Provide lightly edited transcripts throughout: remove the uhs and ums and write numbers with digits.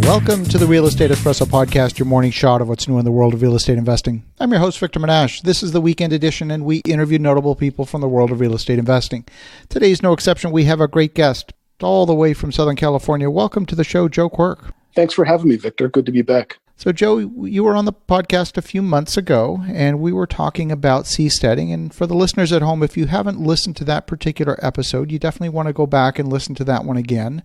Welcome to the Real Estate Espresso Podcast, your morning shot of what's new in the world of real estate investing. I'm your host, Victor Menashe. This is the weekend edition, and we interview notable people from the world of real estate investing. Today's no exception. We have a great guest all the way from Southern California. Welcome to the show, Joe Quirk. Thanks for having me, Victor. Good to be back. So, Joe, you were on the podcast a few months ago, and we were talking about SeaSteading. And for the listeners at home, if you haven't listened to that particular episode, you definitely want to go back and listen to that one again.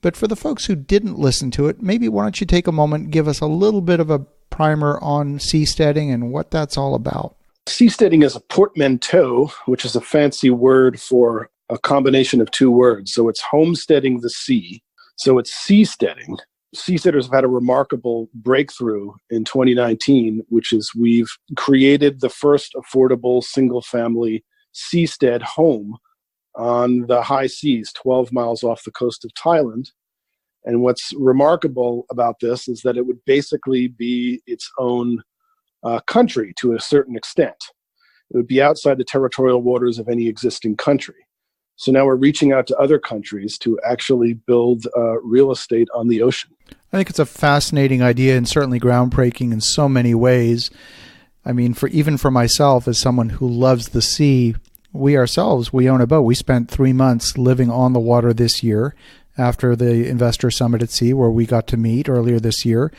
But for the folks who didn't listen to it, maybe why don't you take a moment and give us a little bit of a primer on SeaSteading and what that's all about. SeaSteading is a portmanteau, which is a fancy word for a combination of two words. So it's homesteading the sea. So it's SeaSteading. Seasteaders have had a remarkable breakthrough in 2019, which is we've created the first affordable single-family seastead home on the high seas, 12 miles off the coast of Thailand. And what's remarkable about this is that it would basically be its own country to a certain extent. It would be outside the territorial waters of any existing country. So now we're reaching out to other countries to actually build real estate on the ocean. I think it's a fascinating idea and certainly groundbreaking in so many ways. I mean, even for myself, as someone who loves the sea, we own a boat. We spent 3 months living on the water this year after the Investor Summit at Sea, where we got to meet earlier this year.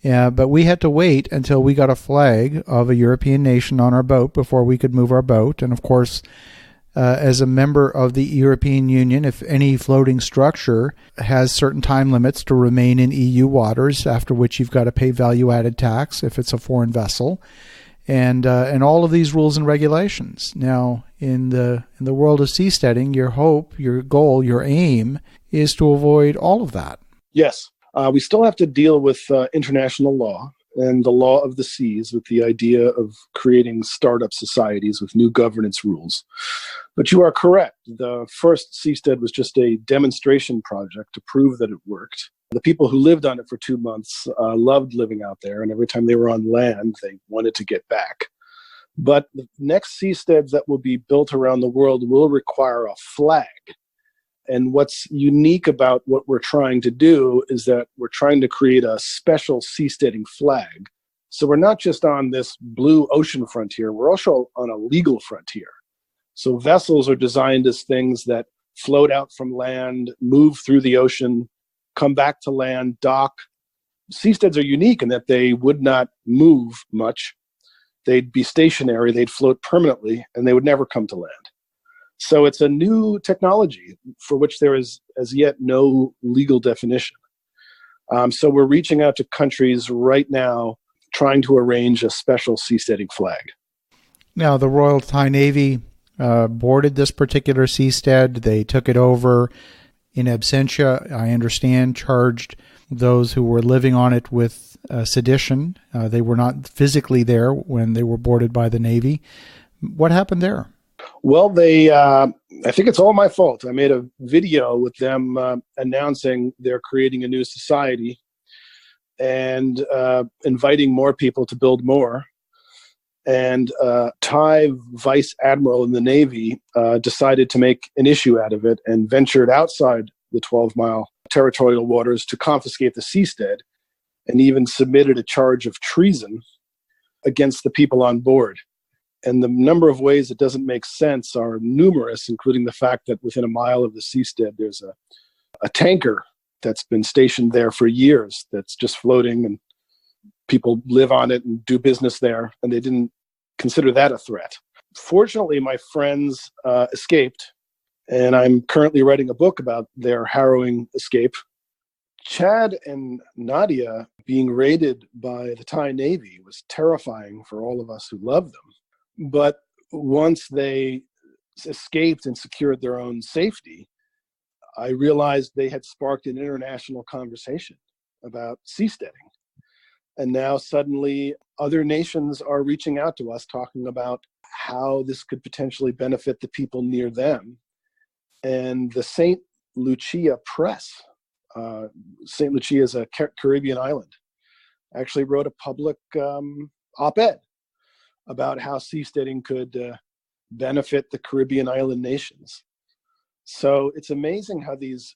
But we had to wait until we got a flag of a European nation on our boat before we could move our boat. And of course, as a member of the European Union, if any floating structure has certain time limits to remain in EU waters, after which you've got to pay value-added tax if it's a foreign vessel, and all of these rules and regulations. Now, in the world of seasteading, your hope, your goal, your aim is to avoid all of that. Yes. We still have to deal with international law and the law of the seas, with the idea of creating startup societies with new governance rules. But you are correct. The first seastead was just a demonstration project to prove that it worked. The people who lived on it for 2 months loved living out there, and every time they were on land, they wanted to get back. But the next seasteads that will be built around the world will require a flag. And what's unique about what we're trying to do is that we're trying to create a special seasteading flag. So we're not just on this blue ocean frontier, we're also on a legal frontier. So vessels are designed as things that float out from land, move through the ocean, come back to land, dock. Seasteads are unique in that they would not move much. They'd be stationary, they'd float permanently, and they would never come to land. So it's a new technology for which there is as yet no legal definition. So we're reaching out to countries right now trying to arrange a special seasteading flag. Now, the Royal Thai Navy boarded this particular seastead. They took it over in absentia, I understand, charged those who were living on it with sedition. They were not physically there when they were boarded by the Navy. What happened there? Well, I think it's all my fault. I made a video with them announcing they're creating a new society and inviting more people to build more. And Thai vice admiral in the Navy decided to make an issue out of it and ventured outside the 12-mile territorial waters to confiscate the seastead, and even submitted a charge of treason against the people on board. And the number of ways it doesn't make sense are numerous, including the fact that within a mile of the seastead, there's a tanker that's been stationed there for years that's just floating, and people live on it and do business there, and they didn't consider that a threat. Fortunately, my friends escaped, and I'm currently writing a book about their harrowing escape. Chad and Nadia being raided by the Thai Navy was terrifying for all of us who love them. But once they escaped and secured their own safety, I realized they had sparked an international conversation about seasteading. And now suddenly other nations are reaching out to us talking about how this could potentially benefit the people near them. And the St. Lucia Press, St. Lucia is a Caribbean island, actually wrote a public op-ed about how seasteading could benefit the Caribbean island nations. So it's amazing how these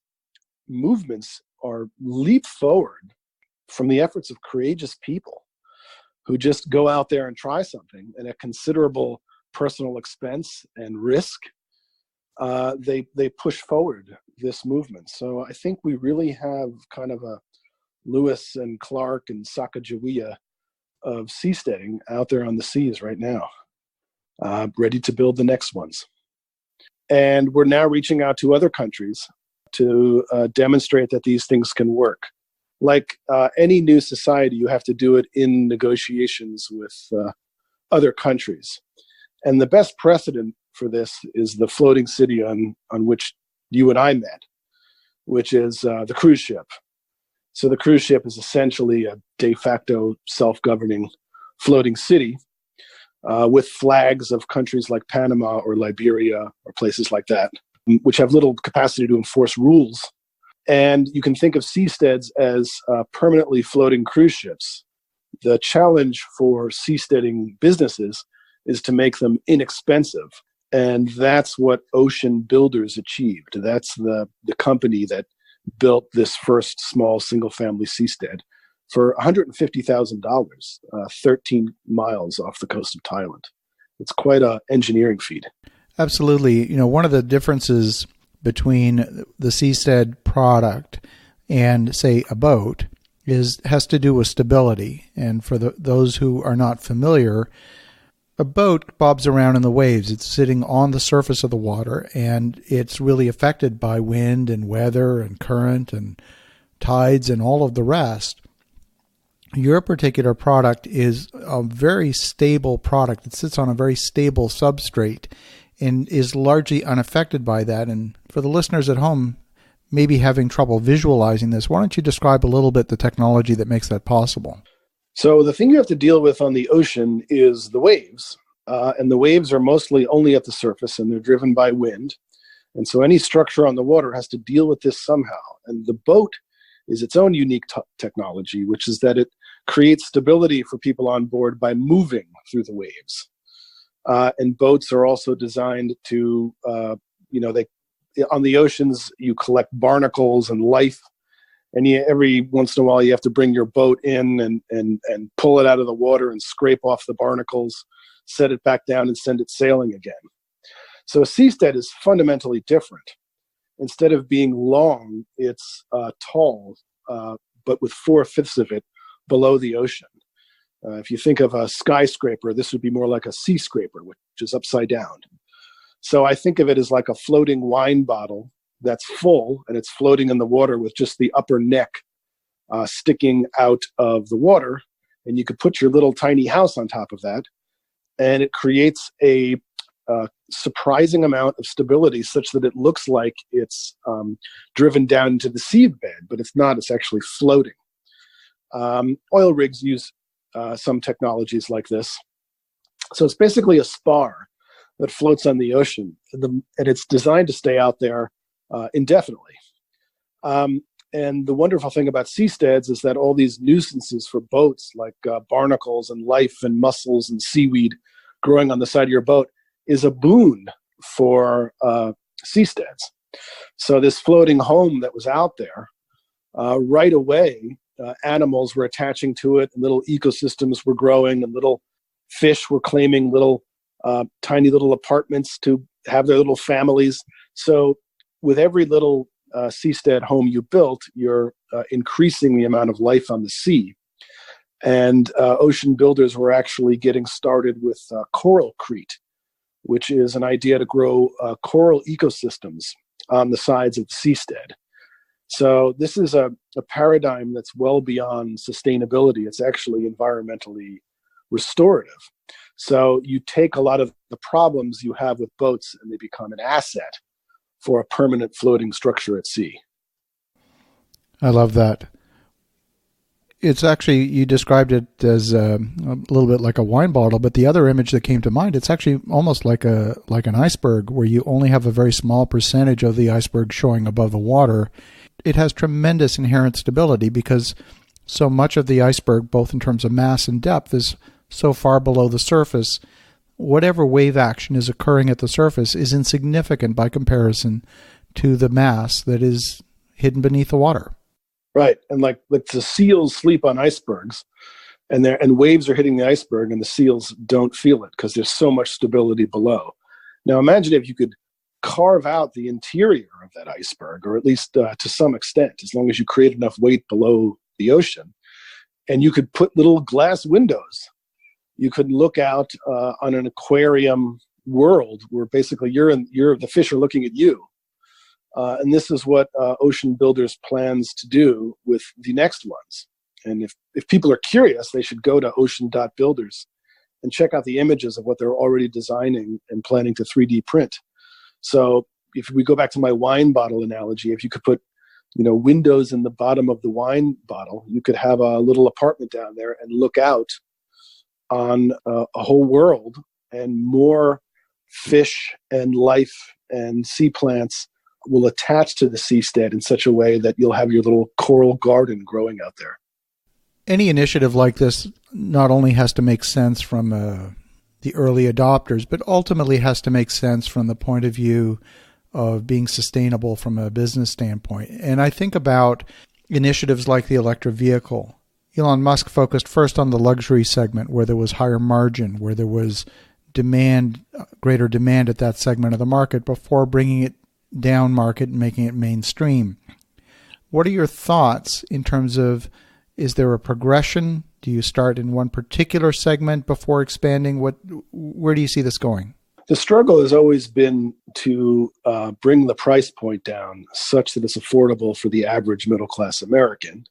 movements are leap forward from the efforts of courageous people who just go out there and try something, and at considerable personal expense and risk, they push forward this movement. So I think we really have kind of a Lewis and Clark and Sacagawea of seasteading out there on the seas right now, ready to build the next ones. And we're now reaching out to other countries to demonstrate that these things can work. Like any new society, you have to do it in negotiations with other countries. And the best precedent for this is the floating city on which you and I met, which is the cruise ship. So the cruise ship is essentially a de facto self-governing floating city with flags of countries like Panama or Liberia or places like that, which have little capacity to enforce rules. And you can think of seasteads as permanently floating cruise ships. The challenge for seasteading businesses is to make them inexpensive. And that's what Ocean Builders achieved. That's the company that built this first small single-family seastead for $150,000, 13 miles off the coast of Thailand. It's quite an engineering feat. Absolutely. You know, one of the differences between the seastead product and, say, a boat has to do with stability. And for those who are not familiar, a boat bobs around in the waves. It's sitting on the surface of the water, and it's really affected by wind and weather and current and tides and all of the rest. Your particular product is a very stable product. It sits on a very stable substrate and is largely unaffected by that. And for the listeners at home, maybe having trouble visualizing this, why don't you describe a little bit the technology that makes that possible? So the thing you have to deal with on the ocean is the waves. And the waves are mostly only at the surface, and they're driven by wind. And so any structure on the water has to deal with this somehow. And the boat is its own unique technology, which is that it creates stability for people on board by moving through the waves. And boats are also designed to, on the oceans, you collect barnacles and life. And every once in a while, you have to bring your boat in and pull it out of the water and scrape off the barnacles, set it back down, and send it sailing again. So a seastead is fundamentally different. Instead of being long, it's tall, but with 4/5 of it below the ocean. If you think of a skyscraper, this would be more like a sea scraper, which is upside down. So I think of it as like a floating wine bottle that's full, and it's floating in the water with just the upper neck sticking out of the water. And you could put your little tiny house on top of that, and it creates a surprising amount of stability such that it looks like it's driven down into the seabed, but it's not. It's actually floating. Oil rigs use some technologies like this. So it's basically a spar that floats on the ocean, and it's designed to stay out there indefinitely. And the wonderful thing about seasteads is that all these nuisances for boats, like barnacles and life and mussels and seaweed growing on the side of your boat, is a boon for seasteads. So this floating home that was out there, right away, animals were attaching to it, and little ecosystems were growing, and little fish were claiming little tiny little apartments to have their little families. So with every little seastead home you built, you're increasing the amount of life on the sea. And Ocean Builders were actually getting started with coralcrete, which is an idea to grow coral ecosystems on the sides of the seastead. So this is a paradigm that's well beyond sustainability. It's actually environmentally restorative. So you take a lot of the problems you have with boats, and they become an asset for a permanent floating structure at sea. I love that. It's actually, you described it as a little bit like a wine bottle, but the other image that came to mind, it's actually almost like an iceberg, where you only have a very small percentage of the iceberg showing above the water. It has tremendous inherent stability because so much of the iceberg, both in terms of mass and depth, is so far below the surface. Whatever wave action is occurring at the surface is insignificant by comparison to the mass that is hidden beneath the water. Right. And like the seals sleep on icebergs, and waves are hitting the iceberg, and the seals don't feel it because there's so much stability below. Now imagine if you could carve out the interior of that iceberg, or at least to some extent, as long as you create enough weight below the ocean, and you could put little glass windows. You could look out on an aquarium world where basically the fish are looking at you. And this is what Ocean Builders plans to do with the next ones. And if people are curious, they should go to ocean.builders and check out the images of what they're already designing and planning to 3D print. So if we go back to my wine bottle analogy, if you could put windows in the bottom of the wine bottle, you could have a little apartment down there and look out on a whole world, and more fish and life and sea plants will attach to the seastead in such a way that you'll have your little coral garden growing out there. Any initiative like this not only has to make sense from the early adopters, but ultimately has to make sense from the point of view of being sustainable from a business standpoint. And I think about initiatives like the electric vehicle. Elon Musk focused first on the luxury segment where there was higher margin, where there was greater demand at that segment of the market before bringing it down market and making it mainstream. What are your thoughts in terms of, is there a progression? Do you start in one particular segment before expanding? Where do you see this going? The struggle has always been to bring the price point down such that it's affordable for the average middle-class American.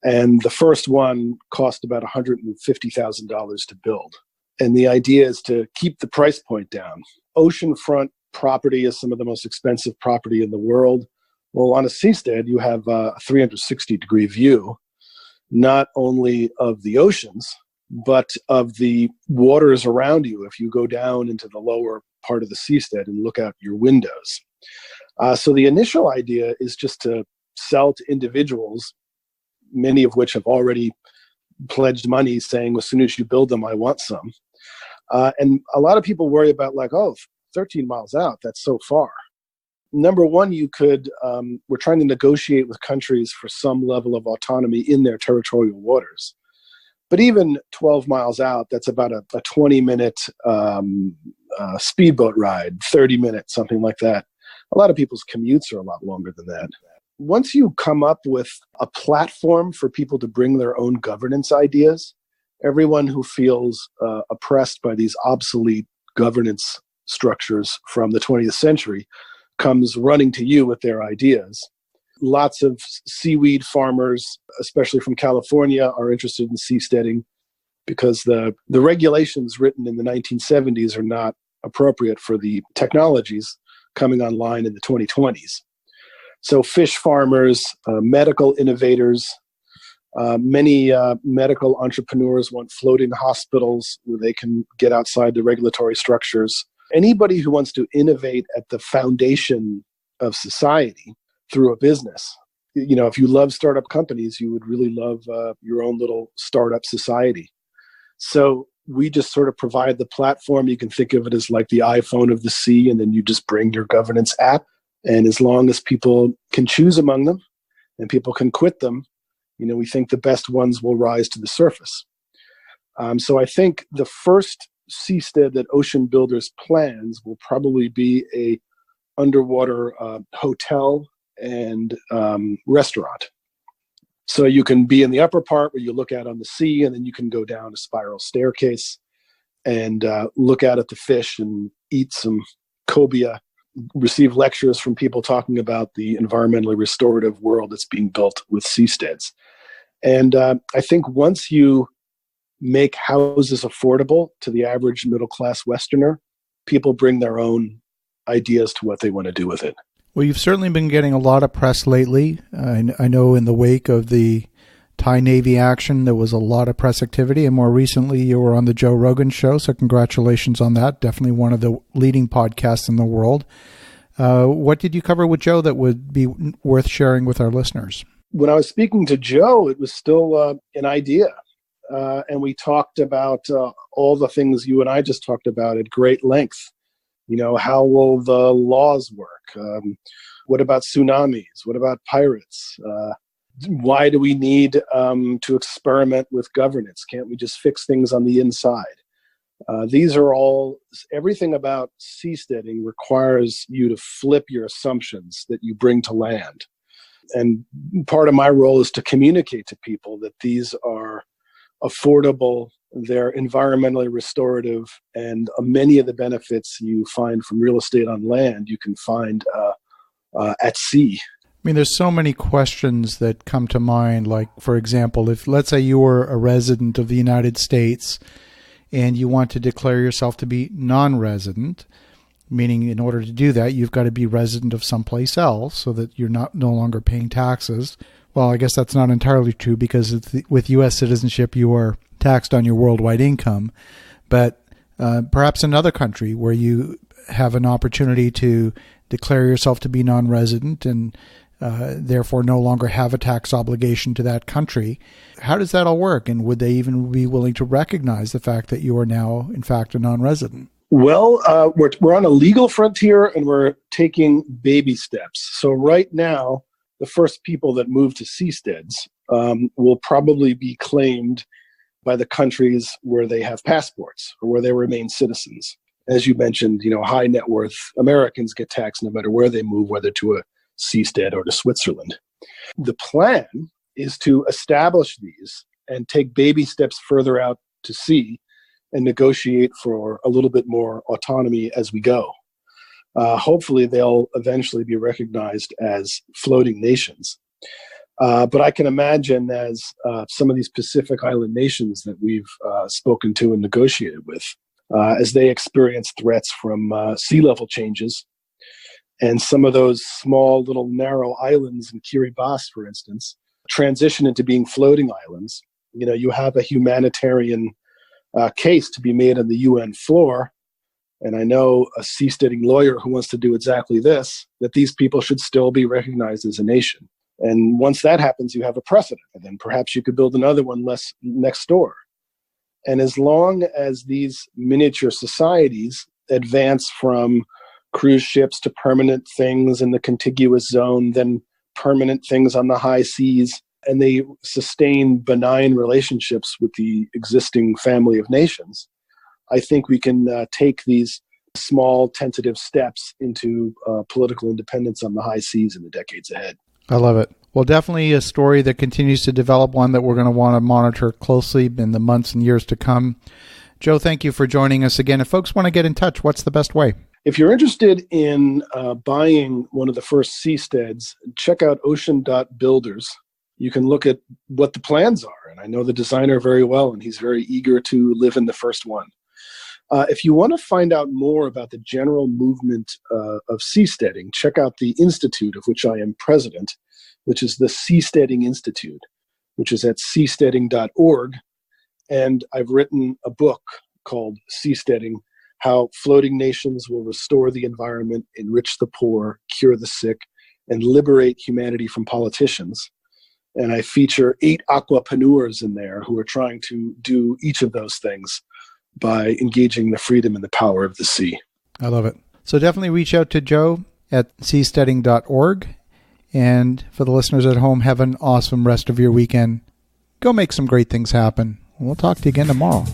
And the first one cost about $150,000 to build. And the idea is to keep the price point down. Oceanfront property is some of the most expensive property in the world. Well, on a seastead, you have a 360-degree view, not only of the oceans, but of the waters around you if you go down into the lower part of the seastead and look out your windows. So the initial idea is just to sell to individuals, many of which have already pledged money saying, as soon as you build them, I want some. And a lot of people worry about 13 miles out, that's so far. Number one, we're trying to negotiate with countries for some level of autonomy in their territorial waters. But even 12 miles out, that's about a 20-minute speedboat ride, 30 minutes, something like that. A lot of people's commutes are a lot longer than that. Once you come up with a platform for people to bring their own governance ideas, everyone who feels oppressed by these obsolete governance structures from the 20th century comes running to you with their ideas. Lots of seaweed farmers, especially from California, are interested in seasteading because the regulations written in the 1970s are not appropriate for the technologies coming online in the 2020s. So fish farmers, medical innovators, many medical entrepreneurs want floating hospitals where they can get outside the regulatory structures. Anybody who wants to innovate at the foundation of society through a business. If you love startup companies, you would really love your own little startup society. So we just sort of provide the platform. You can think of it as like the iPhone of the sea, and then you just bring your governance app. And as long as people can choose among them and people can quit them, we think the best ones will rise to the surface. So I think the first seastead that Ocean Builders plans will probably be a underwater hotel and restaurant. So you can be in the upper part where you look out on the sea, and then you can go down a spiral staircase and look out at the fish and eat some cobia, receive lectures from people talking about the environmentally restorative world that's being built with seasteads. And I think once you make houses affordable to the average middle-class Westerner, people bring their own ideas to what they want to do with it. Well, you've certainly been getting a lot of press lately. I know in the wake of the Thai Navy action, there was a lot of press activity, and more recently you were on the Joe Rogan show, so congratulations on that. Definitely one of the leading podcasts in the world. What did you cover with Joe that would be worth sharing with our listeners? When I was speaking to Joe, it was still an idea. And we talked about all the things you and I just talked about at great length. How will the laws work? What about tsunamis? What about pirates? Why do we need to experiment with governance? Can't we just fix things on the inside? These are all, everything about seasteading requires you to flip your assumptions that you bring to land. And part of my role is to communicate to people that these are affordable, they're environmentally restorative, and many of the benefits you find from real estate on land, you can find at sea. I mean, there's so many questions that come to mind. Like, for example, if let's say you were a resident of the United States and you want to declare yourself to be non-resident, meaning in order to do that, you've got to be resident of someplace else so that you're no longer paying taxes. Well, I guess that's not entirely true because with U.S. citizenship, you are taxed on your worldwide income. But perhaps another country where you have an opportunity to declare yourself to be non-resident and therefore no longer have a tax obligation to that country. How does that all work? And would they even be willing to recognize the fact that you are now, in fact, a non-resident? Well, we're on a legal frontier and we're taking baby steps. So right now, the first people that move to seasteads will probably be claimed by the countries where they have passports or where they remain citizens. As you mentioned, high net worth Americans get taxed no matter where they move, whether to a seastead or to Switzerland. The plan is to establish these and take baby steps further out to sea and negotiate for a little bit more autonomy as we go. Hopefully, they'll eventually be recognized as floating nations. But I can imagine as some of these Pacific Island nations that we've spoken to and negotiated with, as they experience threats from sea level changes, and some of those small little narrow islands in Kiribati, for instance, transition into being floating islands. You have a humanitarian case to be made on the UN floor. And I know a seasteading lawyer who wants to do exactly this, that these people should still be recognized as a nation. And once that happens, you have a precedent. And then perhaps you could build another one next door. And as long as these miniature societies advance from cruise ships to permanent things in the contiguous zone, then permanent things on the high seas, and they sustain benign relationships with the existing family of nations, I think we can take these small tentative steps into political independence on the high seas in the decades ahead. I love it. Well, definitely a story that continues to develop, one that we're going to want to monitor closely in the months and years to come. Joe, thank you for joining us again. If folks want to get in touch, what's the best way? If you're interested in buying one of the first seasteads, check out ocean.builders. You can look at what the plans are. And I know the designer very well, and he's very eager to live in the first one. If you want to find out more about the general movement of seasteading, check out the institute of which I am president, which is the SeaSteading Institute, which is at SeaSteading.org. And I've written a book called SeaSteading: How Floating Nations Will Restore the Environment, Enrich the Poor, Cure the Sick, and Liberate Humanity from Politicians. And I feature 8 aquapreneurs in there who are trying to do each of those things by engaging the freedom and the power of the sea. I love it. So definitely reach out to Joe at SeaSteading.org. And for the listeners at home, have an awesome rest of your weekend. Go make some great things happen. We'll talk to you again tomorrow.